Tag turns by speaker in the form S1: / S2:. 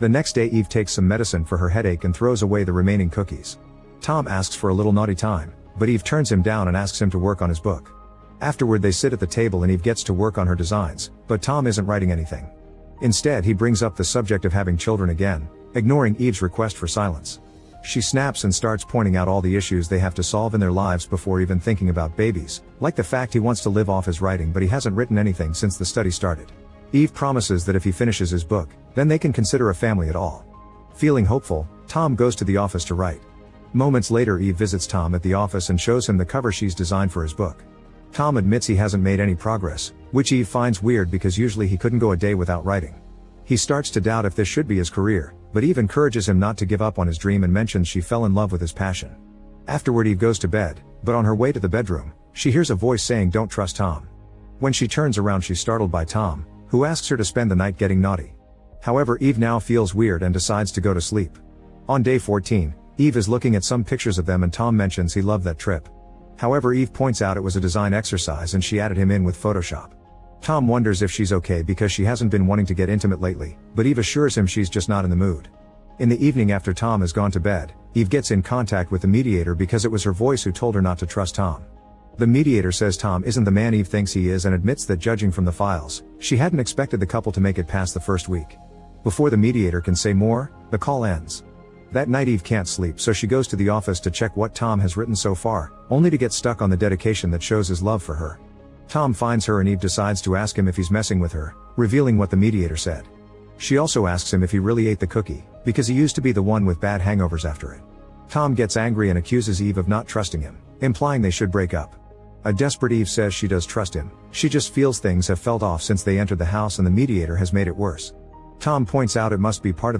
S1: The next day Eve takes some medicine for her headache and throws away the remaining cookies. Tom asks for a little naughty time, but Eve turns him down and asks him to work on his book. Afterward they sit at the table and Eve gets to work on her designs, but Tom isn't writing anything. Instead he brings up the subject of having children again, ignoring Eve's request for silence. She snaps and starts pointing out all the issues they have to solve in their lives before even thinking about babies, like the fact he wants to live off his writing but he hasn't written anything since the study started. Eve promises that if he finishes his book, then they can consider a family at all. Feeling hopeful, Tom goes to the office to write. Moments later Eve visits Tom at the office and shows him the cover she's designed for his book. Tom admits he hasn't made any progress, which Eve finds weird because usually he couldn't go a day without writing. He starts to doubt if this should be his career, but Eve encourages him not to give up on his dream and mentions she fell in love with his passion. Afterward Eve goes to bed, but on her way to the bedroom, she hears a voice saying don't trust Tom. When she turns around she's startled by Tom, who asks her to spend the night getting naughty. However, Eve now feels weird and decides to go to sleep. On day 14, Eve is looking at some pictures of them and Tom mentions he loved that trip. However, Eve points out it was a design exercise and she added him in with Photoshop. Tom wonders if she's okay because she hasn't been wanting to get intimate lately, but Eve assures him she's just not in the mood. In the evening after Tom has gone to bed, Eve gets in contact with the mediator because it was her voice who told her not to trust Tom. The mediator says Tom isn't the man Eve thinks he is and admits that judging from the files, she hadn't expected the couple to make it past the first week. Before the mediator can say more, the call ends. That night Eve can't sleep so she goes to the office to check what Tom has written so far, only to get stuck on the dedication that shows his love for her. Tom finds her and Eve decides to ask him if he's messing with her, revealing what the mediator said. She also asks him if he really ate the cookie, because he used to be the one with bad hangovers after it. Tom gets angry and accuses Eve of not trusting him, implying they should break up. A desperate Eve says she does trust him, she just feels things have felt off since they entered the house and the mediator has made it worse. Tom points out it must be part of